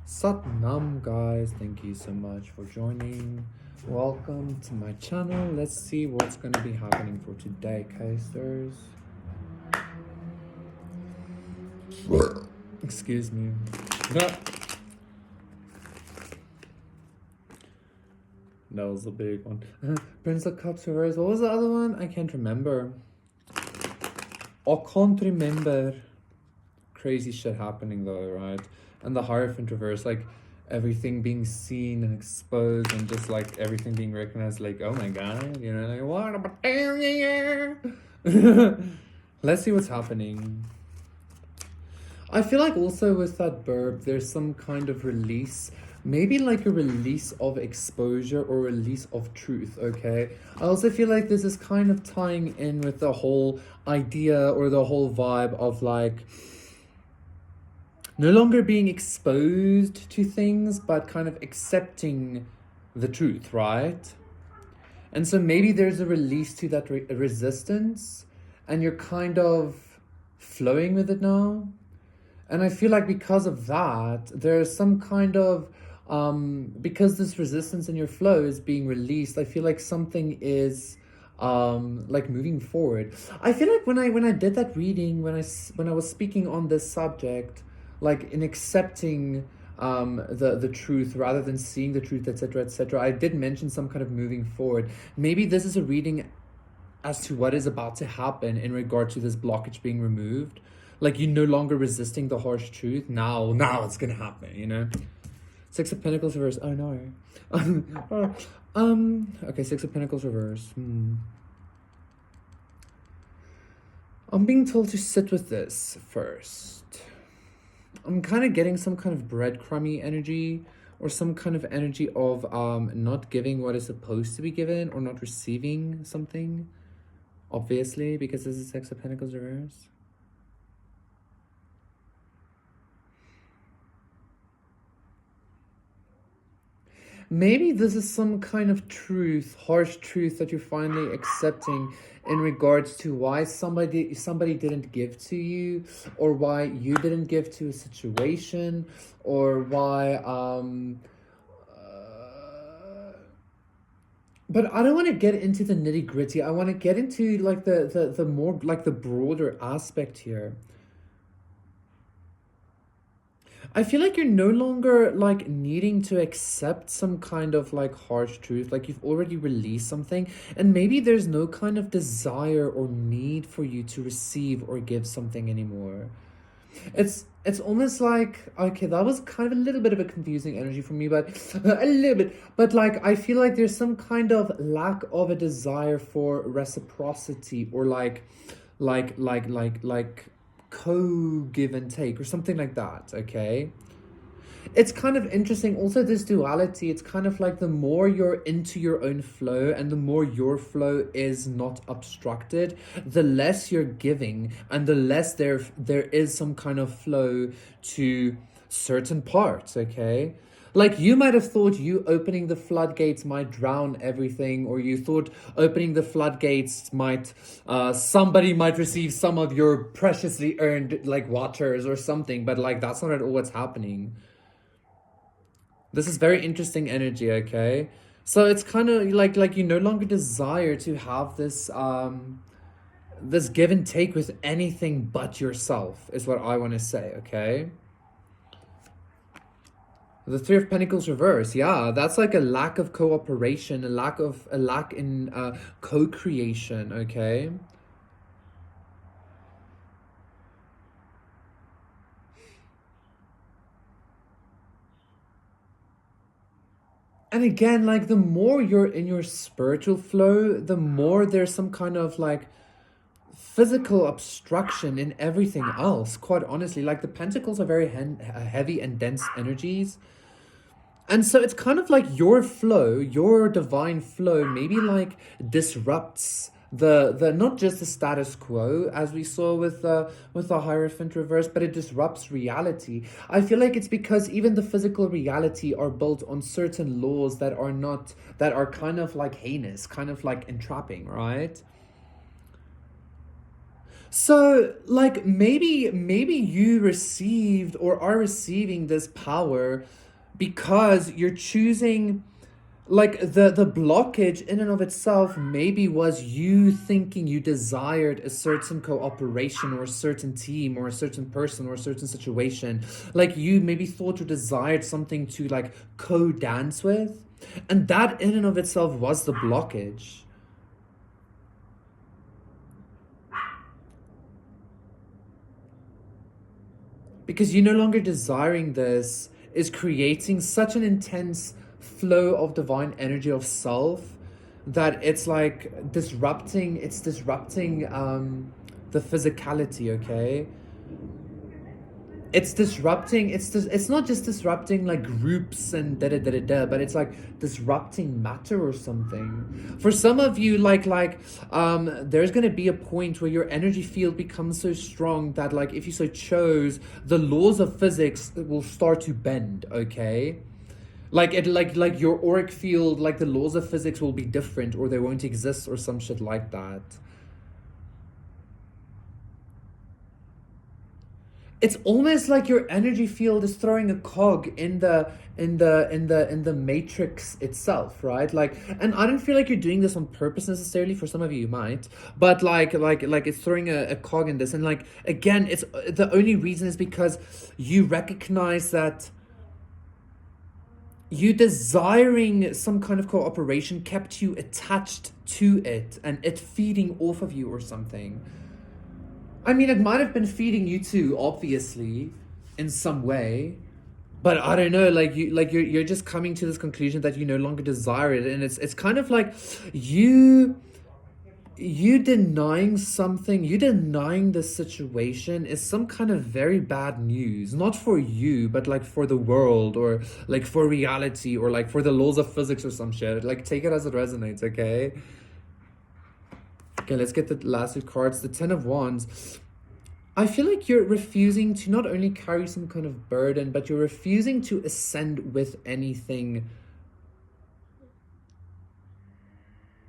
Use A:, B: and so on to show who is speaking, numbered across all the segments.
A: Sat Nam, guys. Thank you so much for joining. Welcome to my channel. Let's see what's going to be happening for today, coasters. Excuse me. That was a big one. Prince of Cups reverse. What was the other one? I can't remember. I can't remember. Crazy shit happening though, right? And the Hierophant reverse, like everything being seen and exposed and just like everything being recognized, like, oh my god, you know, like, what about let's see what's happening. I feel like also with that burp, there's some kind of release, maybe like a release of exposure or release of truth, okay? I also feel like this is kind of tying in with the whole idea or the whole vibe of like no longer being exposed to things, but kind of accepting the truth, right? And so maybe there's a release to that resistance and you're kind of flowing with it now. And I feel like because of that, there's some kind of, because this resistance in your flow is being released, I feel like something is like moving forward. I feel like when I did that reading, when I was speaking on this subject, like in accepting the truth rather than seeing the truth, etc., I did mention some kind of moving forward. Maybe this is a reading as to what is about to happen in regard to this blockage being removed. Like you're no longer resisting the harsh truth. Now it's gonna happen, you know? Six of Pentacles reverse. Oh no. Okay, Six of Pentacles reverse. I'm being told to sit with this first. I'm kind of getting some kind of breadcrumby energy or some kind of energy of not giving what is supposed to be given or not receiving something. Obviously, because this is Six of Pentacles reverse. Maybe this is some kind of truth, harsh truth that you're finally accepting in regards to why somebody didn't give to you, or why you didn't give to a situation, or why but I don't want to get into the nitty-gritty. I want to get into like the more like the broader aspect here. I feel like you're no longer like needing to accept some kind of like harsh truth. Like you've already released something, and maybe there's no kind of desire or need for you to receive or give something anymore. It's almost like, okay, that was kind of a little bit of a confusing energy for me, but a little bit. But like I feel like there's some kind of lack of a desire for reciprocity or like co-give and take or something like that, okay? It's kind of interesting also, this duality. It's kind of like the more you're into your own flow and the more your flow is not obstructed, the less you're giving and the less there is some kind of flow to certain parts, okay? Like you might have thought you opening the floodgates might drown everything, or you thought opening the floodgates might, somebody might receive some of your preciously earned like waters or something, but like that's not at all what's happening. This is very interesting energy, okay? So it's kind of like you no longer desire to have this this give and take with anything but yourself, is what I want to say, okay? The Three of Pentacles reverse, yeah, that's like a lack of cooperation, a lack in co-creation, okay? And again, like the more you're in your spiritual flow, the more there's some kind of like physical obstruction in everything else, quite honestly. Like the Pentacles are very heavy and dense energies. And so it's kind of like your flow, your divine flow, maybe like disrupts the not just the status quo as we saw with the Hierophant reverse, but it disrupts reality. I feel like it's because even the physical reality are built on certain laws that are kind of like heinous, kind of like entrapping, right? So, like, maybe you received or are receiving this power because you're choosing, like, the blockage in and of itself maybe was you thinking you desired a certain cooperation or a certain team or a certain person or a certain situation. Like, you maybe thought you desired something to, like, co-dance with, and that in and of itself was the blockage. Because you no longer desiring this is creating such an intense flow of divine energy of self that it's like disrupting the physicality, okay? It's not just disrupting like groups and da da da da da, but it's like disrupting matter or something. For some of you, there's gonna be a point where your energy field becomes so strong that, like, if you so chose, the laws of physics will start to bend, okay? Like your auric field, like the laws of physics will be different or they won't exist or some shit like that. It's almost like your energy field is throwing a cog in the matrix itself, right? Like, and I don't feel like you're doing this on purpose necessarily. For some of you, you might, but like it's throwing a cog in this, and like again, it's the only reason is because you recognize that you desiring some kind of cooperation kept you attached to it and it feeding off of you or something. I mean, it might have been feeding you too, obviously, in some way. But I don't know, you're just coming to this conclusion that you no longer desire it, and it's kind of like you denying something, you denying the situation is some kind of very bad news. Not for you, but like for the world, or like for reality, or like for the laws of physics or some shit. Like, take it as it resonates, okay? Okay, let's get the last two cards. The Ten of Wands. I feel like you're refusing to not only carry some kind of burden, but you're refusing to ascend with anything.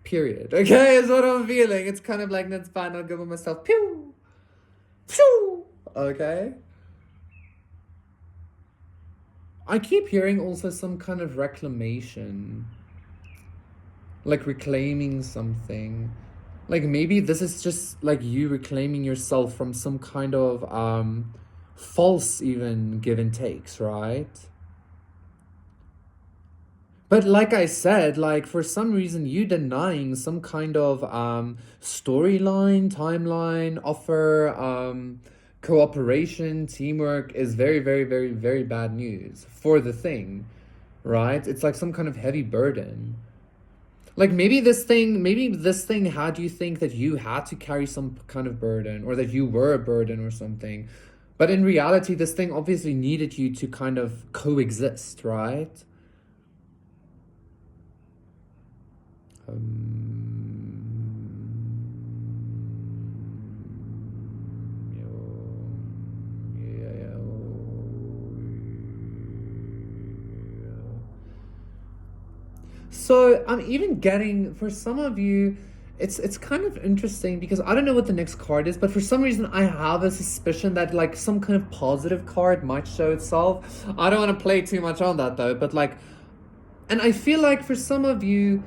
A: Period. Okay, is what I'm feeling. It's kind of like, that's fine, I'll give myself pew, pew. Okay. I keep hearing also some kind of reclamation. Like reclaiming something. Like maybe this is just like you reclaiming yourself from some kind of false even give and takes, right? But like I said, like for some reason you denying some kind of storyline, timeline, offer, cooperation, teamwork is very, very, very, very bad news for the thing, right? It's like some kind of heavy burden. Like maybe this thing had you think that you had to carry some kind of burden or that you were a burden or something. But in reality, this thing obviously needed you to kind of coexist, right? So I'm even getting, for some of you, it's kind of interesting because I don't know what the next card is, but for some reason I have a suspicion that like some kind of positive card might show itself. I don't want to play too much on that though, but like, and I feel like for some of you,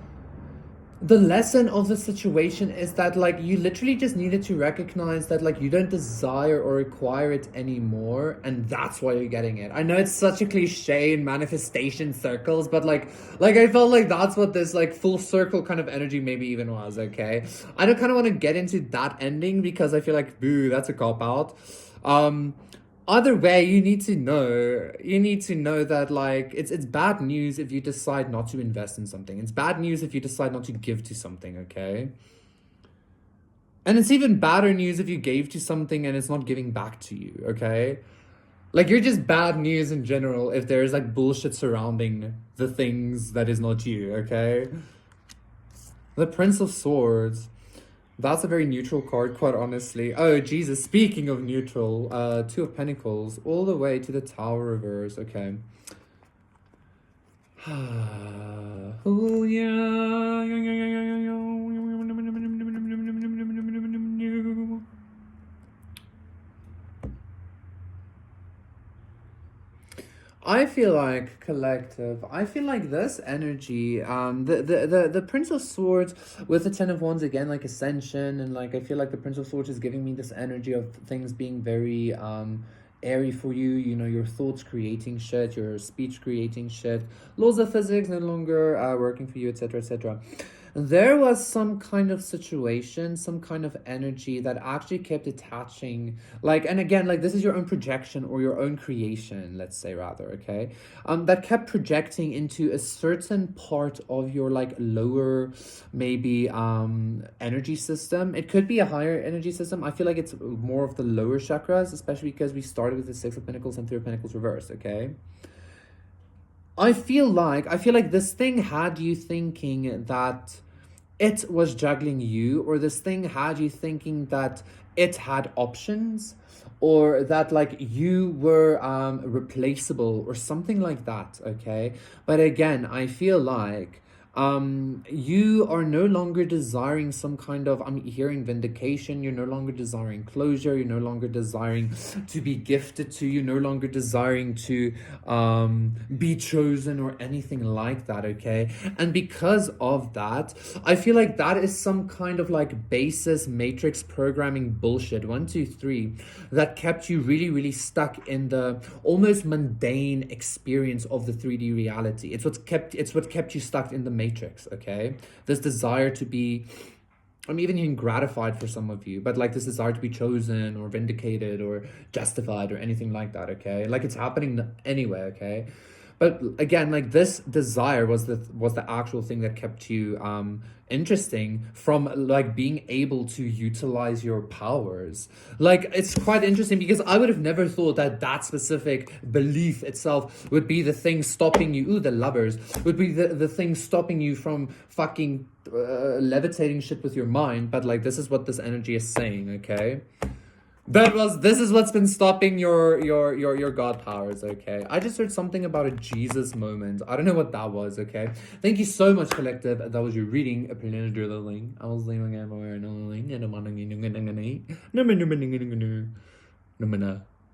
A: the lesson of the situation is that like you literally just needed to recognize that like you don't desire or require it anymore, and that's why you're getting it. I know it's such a cliche in manifestation circles, but like I felt like that's what this like full circle kind of energy maybe even was. Okay, I don't kind of want to get into that ending because I feel like, boo, that's a cop out. Either way, you need to know that like it's bad news if you decide not to invest in something. It's bad news if you decide not to give to something, okay? And it's even badder news if you gave to something and it's not giving back to you, okay? Like, you're just bad news in general if there's like bullshit surrounding the things that is not you, okay? The Prince of Swords. That's a very neutral card, quite honestly. Oh, Jesus. Speaking of neutral, Two of Pentacles, all the way to the Tower reverse. Okay. Oh, yeah. I feel like collective. I feel like this energy, the Prince of Swords with the Ten of Wands again, like ascension, and like I feel like the Prince of Swords is giving me this energy of things being very airy for you. You know, your thoughts creating shit, your speech creating shit, laws of physics no longer working for you, etc., etc. There was some kind of situation, some kind of energy that actually kept attaching, like, and again, like this is your own projection or your own creation, let's say rather, okay? That kept projecting into a certain part of your like lower, maybe energy system. It could be a higher energy system. I feel like it's more of the lower chakras, especially because we started with the Six of Pentacles and Three of Pentacles reversed, okay? I feel like this thing had you thinking that it was juggling you, or this thing had you thinking that it had options, or that like you were replaceable or something like that, okay? But again, I feel like you are no longer desiring some kind of, I'm hearing vindication, you're no longer desiring closure, you're no longer desiring to be gifted to, you're no longer desiring to be chosen or anything like that, okay? And because of that, I feel like that is some kind of like basis matrix programming bullshit, 1 2 3, that kept you really, really stuck in the almost mundane experience of the 3D reality. It's what kept you stuck in the matrix, okay? This desire to be, I'm even hearing gratified for some of you, but like this desire to be chosen or vindicated or justified or anything like that, okay? Like it's happening anyway, okay? But again, like this desire was the actual thing that kept you interesting from like being able to utilize your powers. Like it's quite interesting because I would have never thought that that specific belief itself would be the thing stopping you. Ooh, the lovers would be the thing stopping you from fucking levitating shit with your mind. But like this is what this energy is saying, okay? This is what's been stopping your god powers, okay? I just heard something about a Jesus moment. I don't know what that was, okay? Thank you so much, collective. That was your reading. I was leaving